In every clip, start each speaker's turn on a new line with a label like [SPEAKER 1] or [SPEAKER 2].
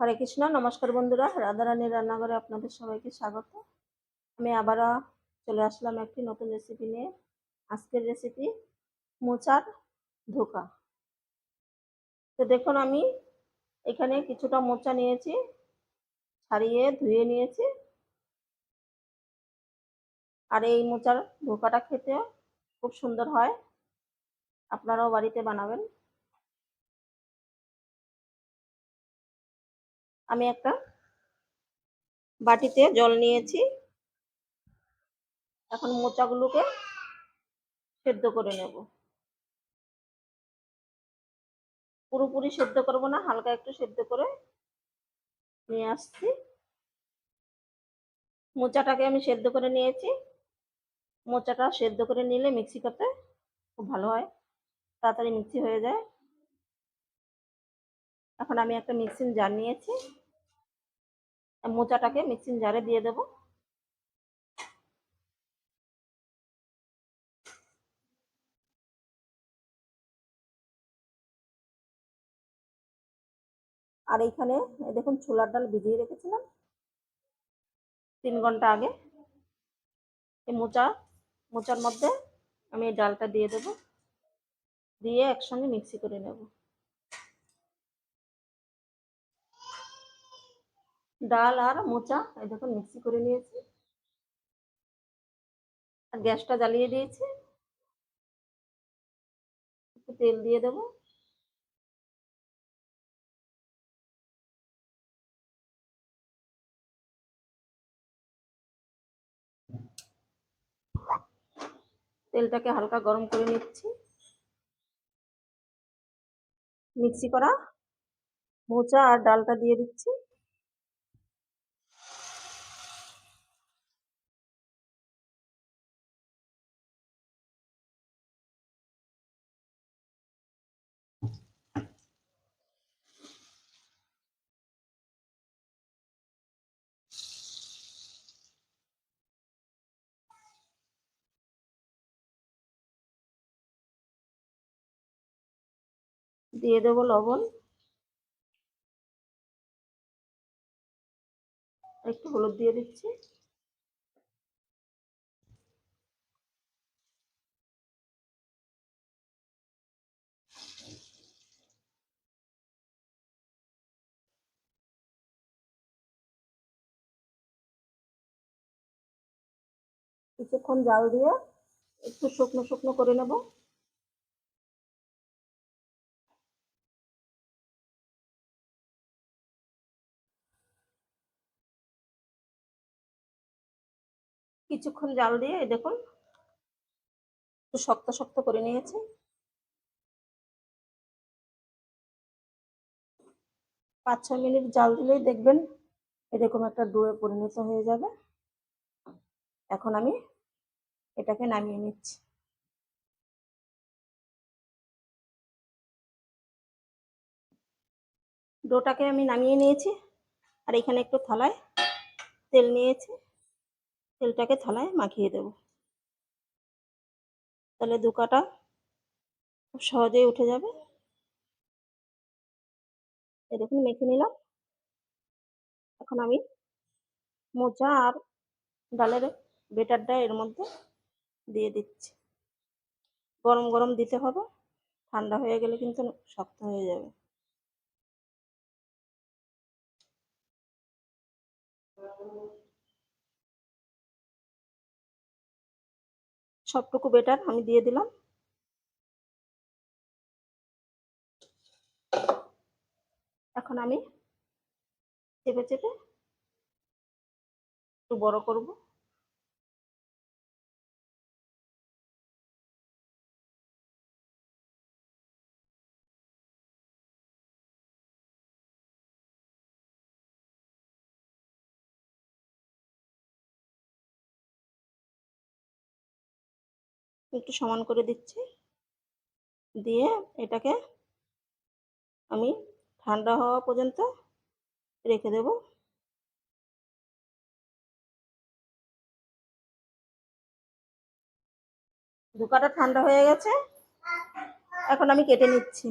[SPEAKER 1] হরে কৃষ্ণ। নমস্কার বন্ধুরা, রাধারানীর রান্নাঘরে আপনাদের সবাইকে স্বাগত। আমি আবারও চলে আসলাম একটি নতুন রেসিপি নিয়ে। আজকের রেসিপি মোচার ধোকা। তো দেখুন, আমি এখানে কিছুটা মোচা নিয়েছি, ছাড়িয়ে ধুয়ে নিয়েছি। আর এই মোচার ধোকাটা খেতে খুব সুন্দর হয়, আপনারাও বাড়িতে বানাবেন। আমি একটা বাটিতে জল নিয়েছি। এখন মোচাগুলোকে সেদ্ধ করে নেব। পুরোপুরি সেদ্ধ করব না, হালকা একটু সেদ্ধ করে নিয়ে আসছি। মোচাটাকে আমি সেদ্ধ করে নিয়েছি। মোচাটা সেদ্ধ করে নিলে মিক্সি করতে খুব ভালো হয়, তাড়াতাড়ি মিক্সি হয়ে যায়। এখন আমি একটা মিক্সিং জার নিয়েছি, মোচাটাকে মিক্সিং জারে দিয়ে দেব। আর এইখানে দেখুন, ছোলার ডাল ভিজিয়ে রেখেছিলাম 3 ঘন্টা আগে। এই মোচার মধ্যে আমি এই ডালটা দিয়ে দেব, দিয়ে একসঙ্গে মিক্সি করে নেব। ডাল আর মোচা এই দেখুন মিক্সি করে নিয়েছি। আর গ্যাসটা জ্বালিয়ে দিয়েছি, একটু তেল দিয়ে দেব। তেলটাকে হালকা গরম করে নিচ্ছি। মিক্সি করা মোচা আর ডালটা দিয়ে দিচ্ছি। দিয়ে দেব লবণ, একটু হলুদ দিয়ে দিচ্ছি। কিছুক্ষণ জাল দিয়ে একটু শুকনো শুকনো করে নেব। কিছুক্ষণ জাল দিয়ে এই দেখুন একটু শক্ত শক্ত করে নিয়েছি। 5-6 মিনিট জাল দিলেই দেখবেন এরকম একটা ডোয়ে পরিণত হয়ে যাবে। এখন আমি এটাকে নামিয়ে নিচ্ছি। ডোটাকে আমি নামিয়ে নিয়েছি। আর এখানে একটু থালায় তেল নিয়েছি, তেলটাকে থালায় মাখিয়ে দেব। তাহলে ধোকাটা খুব সহজেই উঠে যাবে। এই দেখুন মেখে নিলাম। এখন আমি মোচা আর ডালের বেটারটা এর মধ্যে দিয়ে দিচ্ছি। গরম গরম দিতে হবে, ঠান্ডা হয়ে গেলে কিন্তু শক্ত হয়ে যাবে। সবটুকু বেটার আমি দিয়ে দিলাম। এখন আমি চেপে চেপে একটু বড় করব। একটু সমান করে দিচ্ছি, দিয়ে এটাকে আমি ঠান্ডা হওয়া পর্যন্ত রেখে দেব। ধোকাটা ঠান্ডা হয়ে গেছে, এখন আমি কেটে নিচ্ছি।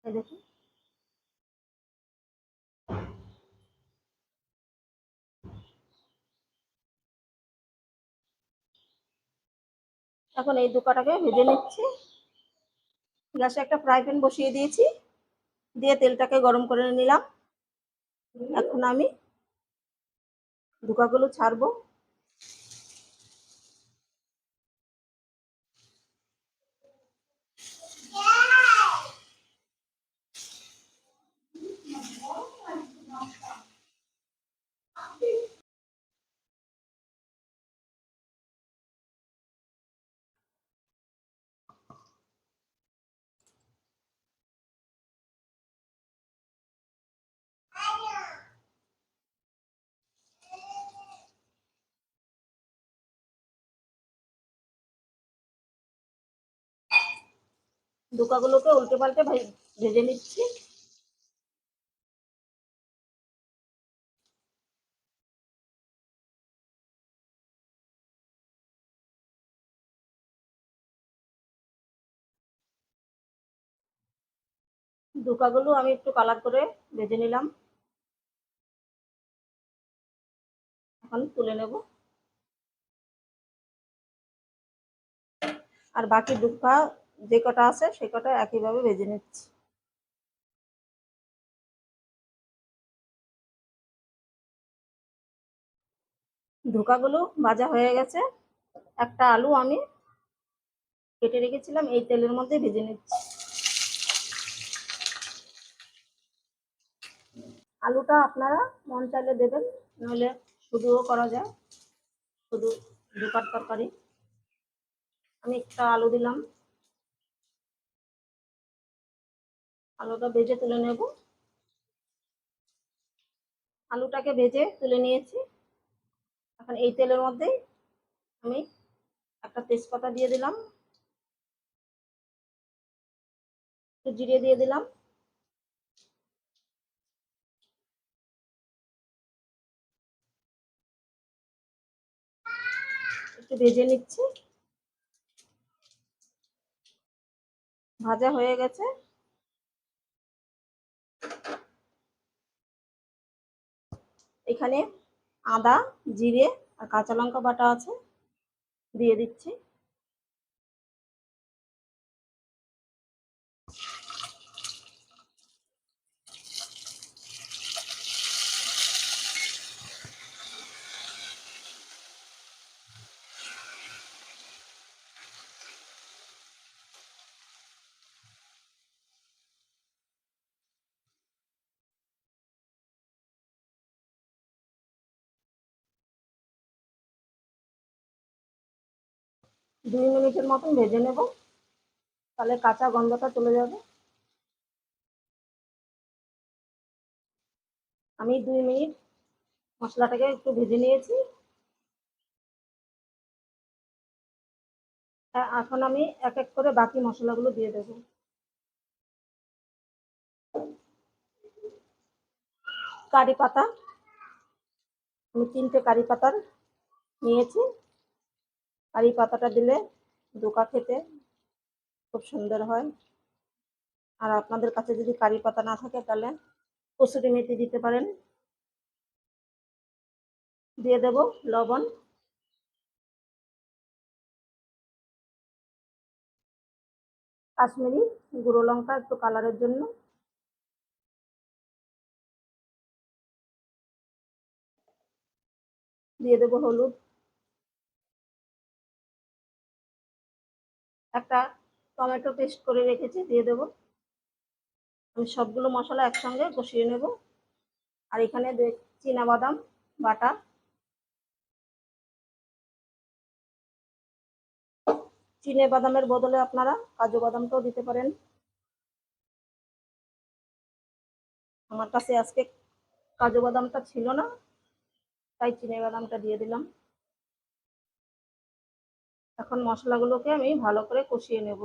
[SPEAKER 1] এই দেখুন, এখন এই ধোকাটাকে ভেজে নিচ্ছি। গ্যাসে একটা ফ্রাই প্যান বসিয়ে দিয়েছি, দিয়ে তেলটাকে গরম করে নিলাম। এখন আমি ধোকাগুলো ছাড়বো। ধোকাগুলোকে উল্টে পাল্টে ভেজে নিচ্ছি। ধোকাগুলো আমি একটু কালার করে ভেজে নিলাম। এখন তুলে নেব। আর বাকি ধোকা যে কটা আছে সে কটা একইভাবে ভেজে নিচ্ছি। ধোকাগুলো ভাজা হয়ে গেছে। একটা আলু আমি কেটে রেখেছিলাম, এই তেলের মধ্যে ভেজে নিচ্ছি। আলুটা আপনারা মন চাইলে দেবেন, নইলে শুধুও করা যায়, শুধু ধোকার তরকারি। আমি একটা আলু দিলাম, আলুটা ভেজে তুলে নেব। আলুটাকে ভেজে তুলে নিয়েছি। এখন এই তেলের মধ্যেই আমি একটা তেজপাতা দিয়ে দিলাম, একটু জিরে দিয়ে দিলাম, একটু ভেজে নিচ্ছি। ভাজা হয়ে গেছে। এখানে আদা, জিরে আর কাঁচা লঙ্কা বাটা আছে, দিয়ে দিচ্ছি। দুই মিনিটের মতন ভেজে নেব, তাহলে কাঁচা গন্ধটা চলে যাবে। আমি 2 মিনিট মশলাটাকে একটু ভেজে নিয়েছি। এখন আমি এক এক করে বাকি মশলাগুলো দিয়ে দেবো। কারি পাতা, আমি 3টে কারি পাতার নিয়েছি। কারি পাতাটা দিলে ধোকা খেতে খুব সুন্দর হয়। আর আপনাদের কাছে যদি কারি পাতা না থাকে তাহলে কসুরি মেথি দিতে পারেন। দিয়ে দেব লবণ, কাশ্মীরি গুঁড়ো লঙ্কা একটু কালারের জন্য, দিয়ে দেব হলুদ, একটা টমেটো পেস্ট করে রেখেছি দিয়ে দেব। আমি সবগুলো মশলা একসঙ্গে কষিয়ে নেব। আর এখানে চীনাবাদাম বাটা, বাদামের বদলে আপনারা কাজু বাদামটাও দিতে পারেন। আমার কাছে আজকে কাজু বাদামটা ছিল না, তাই বাদামটা দিয়ে দিলাম। এখন মশলাগুলোকে আমি ভালো করে কষিয়ে নেব।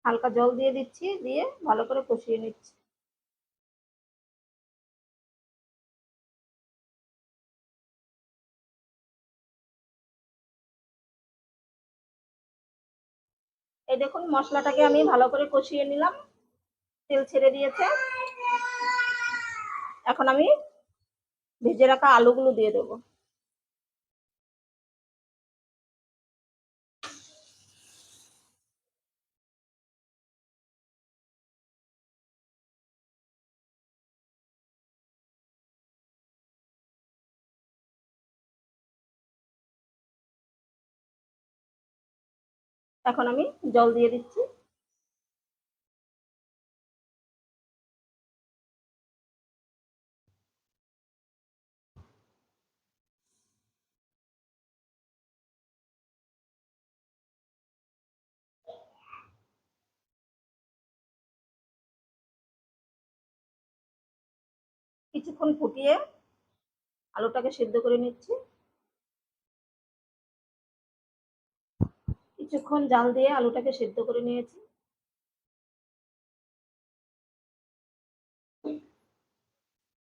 [SPEAKER 1] হালকা জল দিয়ে দিচ্ছি, দিয়ে ভালো করে কষিয়ে নিচ্ছি। এই দেখুন মশলাটাকে আমি ভালো করে কষিয়ে নিলাম, তেল ছেড়ে দিয়েছে। এখন আমি ভেজে রাখা আলুগুলো দিয়ে দেবো। এখন আমি জল দিয়ে দিচ্ছি। কিছুক্ষণ ফুটিয়ে আলুটাকে সেদ্ধ করে নিচ্ছি। কিছুক্ষণ জাল দিয়ে আলুটাকে সেদ্ধ করে নিয়েছি।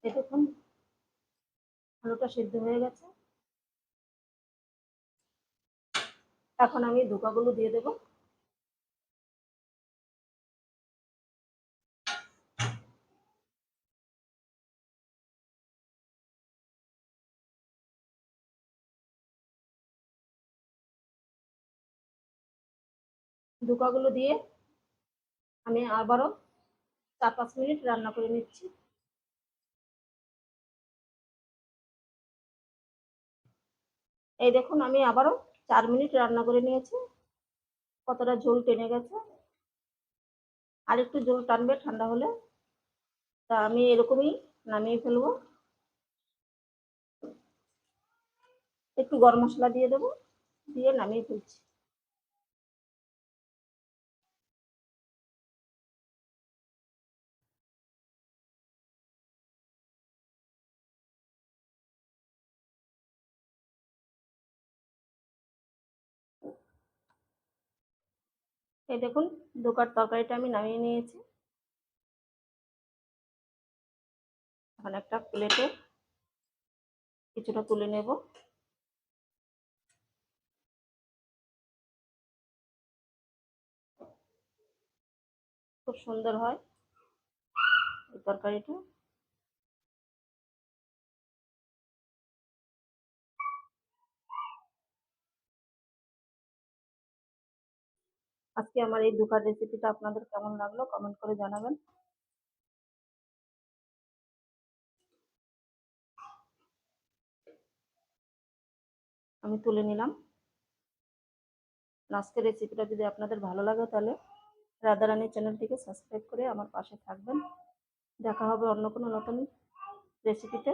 [SPEAKER 1] দেখুন আলুটা সেদ্ধ হয়ে গেছে। এখন আমি ধোকাগুলো দিয়ে দেবো। ধোকাগুলো দিয়ে আমি আবারও 4-5 মিনিট রান্না করে নিচ্ছি। এই দেখুন আমি আবারও 4 মিনিট রান্না করে নিয়েছি। কতটা ঝোল টেনে গেছে। আর একটু ঝোল টানবে ঠান্ডা হলে। তা আমি এরকমই নামিয়ে ফেলবো। একটু গরম মশলা দিয়ে দেবো, দিয়ে নামিয়ে ফেলছি। এই দেখুন ধোকার তরকারিটা আমি নামিয়ে নিয়েছি। এখন একটা প্লেটে কিছুটা তুলে নেব। খুব সুন্দর হয় এই তরকারিটা। আজকে আমার এই ধোকার রেসিপিটা আপনাদের কেমন লাগলো কমেন্ট করে জানাবেন। আমি তুলে নিলাম। আজকের রেসিপিটা যদি আপনাদের ভালো লাগে তাহলে রাধারানী চ্যানেলটিকে সাবস্ক্রাইব করে আমার পাশে থাকবেন। দেখা হবে অন্য কোনো নতুন রেসিপিতে।